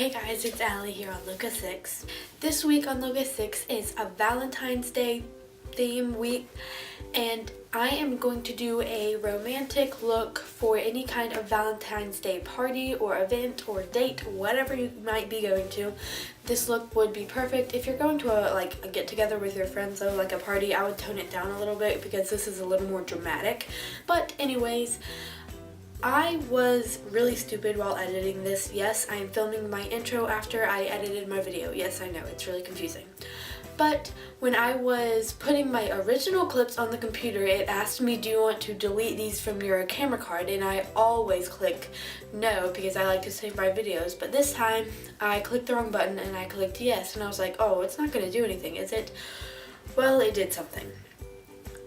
Hey guys, it's Allie here on Luca 6. This week on Luca 6 is a Valentine's Day theme week, and I am going to do a romantic look for any kind of Valentine's Day party or event or date, whatever you might be going to. This look would be perfect. If you're going to a get together with your friends, though, like a party, I would tone it down a little bit because this is a little more dramatic. But anyways, I was really stupid while editing this. Yes, I am filming my intro after I edited my video. Yes, I know, it's really confusing. But when I was putting my original clips on the computer, it asked me, do you want to delete these from your camera card? And I always click no because I like to save my videos. But this time, I clicked the wrong button and I clicked yes. And I was like, oh, it's not going to do anything, is it? Well, it did something.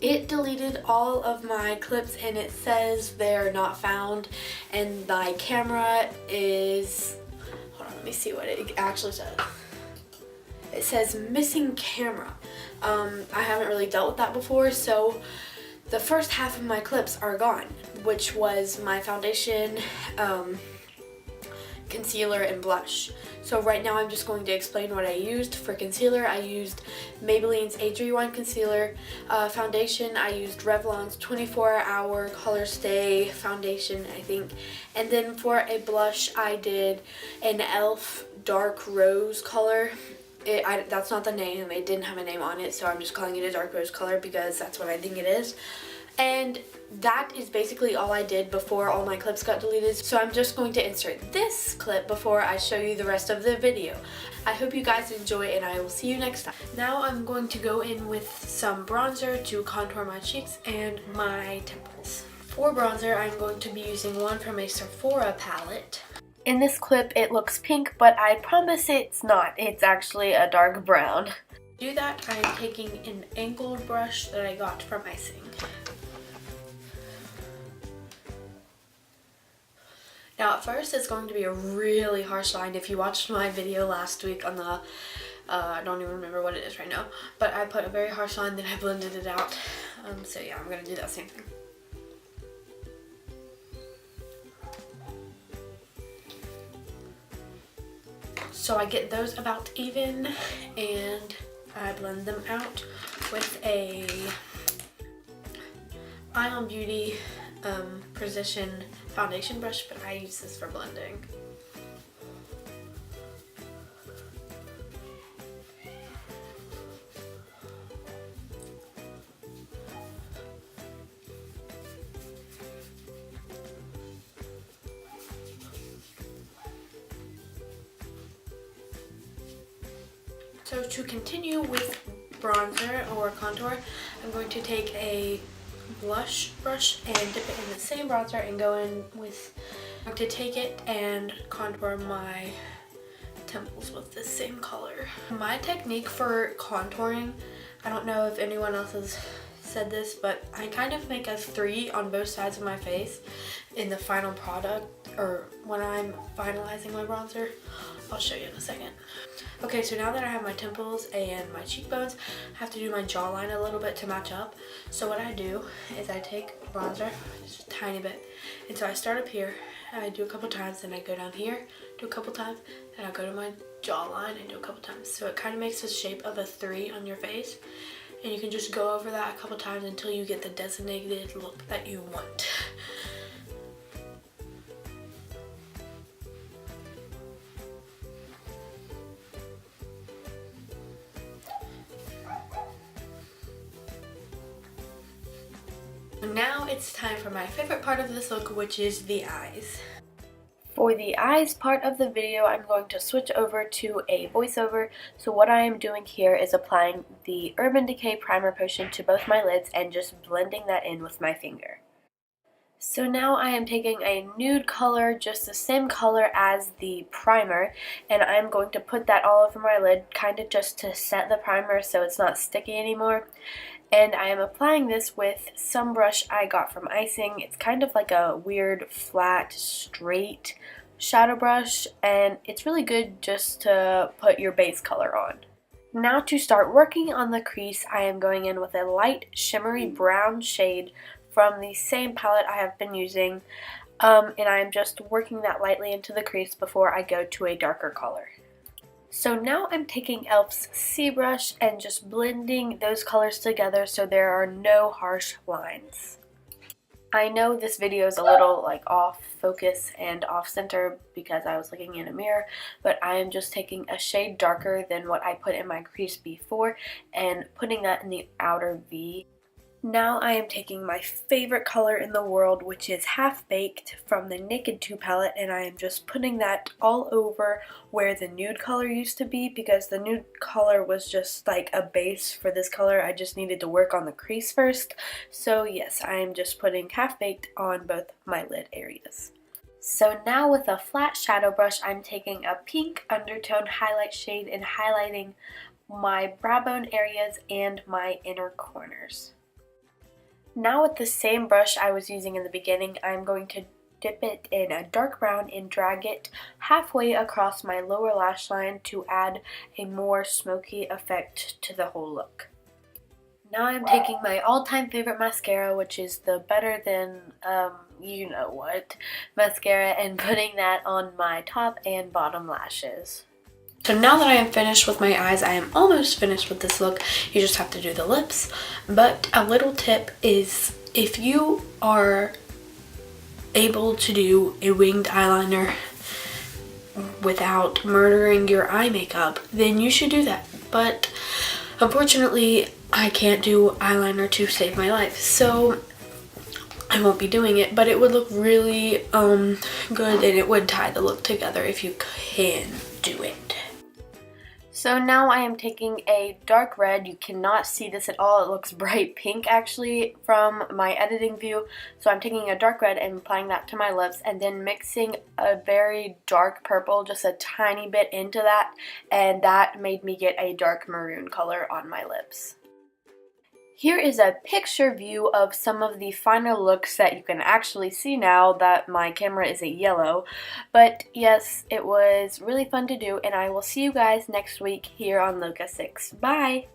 It deleted all of my clips and it says they're not found, and my camera is, hold on, let me see what it actually says. It says missing camera. I haven't really dealt with that before, so the first half of my clips are gone, which was my foundation, concealer, and blush. So right now I'm just going to explain what I used. For concealer, I used Maybelline's Age Rewind Concealer. Foundation, I used Revlon's 24-Hour Color Stay Foundation, I think. And then for a blush, I did an e.l.f. Dark Rose color. That's not the name, it didn't have a name on it, so I'm just calling it a dark rose color because that's what I think it is. And that is basically all I did before all my clips got deleted. So I'm just going to insert this clip before I show you the rest of the video. I hope you guys enjoy and I will see you next time. Now I'm going to go in with some bronzer to contour my cheeks and my temples. For bronzer, I'm going to be using one from a Sephora palette. In this clip it looks pink, but I promise it's not. It's actually a dark brown. To do that, I'm taking an angled brush that I got from Icing. Now at first it's going to be a really harsh line. If you watched my video last week on the, I don't even remember what it is right now, but I put a very harsh line, then I blended it out. So yeah, I'm going to do that same thing. So I get those about even and I blend them out with a Ion Beauty Precision foundation brush, but I use this for blending. So to continue with bronzer or contour, I'm going to take a blush brush and dip it in the same bronzer and go in with, I'm going to take it and contour my temples with the same color. My technique for contouring, I don't know if anyone else has said this, but I kind of make a 3 on both sides of my face in the final product, or when I'm finalizing my bronzer. I'll show you in a second. Okay, so now that I have my temples and my cheekbones, I have to do my jawline a little bit to match up. So what I do is I take bronzer, just a tiny bit, and so I start up here, and I do a couple times, then I go down here, do a couple times, then I go to my jawline and do a couple times. So it kind of makes the shape of a 3 on your face, and you can just go over that a couple times until you get the designated look that you want. Now it's time for my favorite part of this look, which is the eyes. For the eyes part of the video, I'm going to switch over to a voiceover. So what I am doing here is applying the Urban Decay Primer Potion to both my lids and just blending that in with my finger. So now I am taking a nude color, just the same color as the primer, and I'm going to put that all over my lid, kind of just to set the primer so it's not sticky anymore. And I am applying this with some brush I got from Icing. It's kind of like a weird, flat, straight shadow brush, and it's really good just to put your base color on. Now to start working on the crease, I am going in with a light shimmery brown shade from the same palette I have been using. And I'm just working that lightly into the crease before I go to a darker color. So now I'm taking e.l.f.'s C brush and just blending those colors together so there are no harsh lines. I know this video is a little like off focus and off center because I was looking in a mirror, but I am just taking a shade darker than what I put in my crease before and putting that in the outer V. Now I am taking my favorite color in the world, which is Half Baked from the Naked 2 palette, and I am just putting that all over where the nude color used to be because the nude color was just like a base for this color. I just needed to work on the crease first. So yes, I am just putting Half Baked on both my lid areas. So now with a flat shadow brush, I'm taking a pink undertone highlight shade and highlighting my brow bone areas and my inner corners. Now with the same brush I was using in the beginning, I'm going to dip it in a dark brown and drag it halfway across my lower lash line to add a more smoky effect to the whole look. Now I'm taking my all-time favorite mascara, which is the Better Than you know what mascara, and putting that on my top and bottom lashes. So now that I am finished with my eyes, I am almost finished with this look. You just have to do the lips. But a little tip is if you are able to do a winged eyeliner without murdering your eye makeup, then you should do that. But unfortunately, I can't do eyeliner to save my life. So I won't be doing it, but it would look really good and it would tie the look together if you can do it. So now I am taking a dark red. You cannot see this at all. It looks bright pink actually from my editing view. So I'm taking a dark red and applying that to my lips and then mixing a very dark purple, just a tiny bit into that, and that made me get a dark maroon color on my lips. Here is a picture view of some of the final looks that you can actually see now that my camera is a yellow. But yes, it was really fun to do, and I will see you guys next week here on Luca 6. Bye!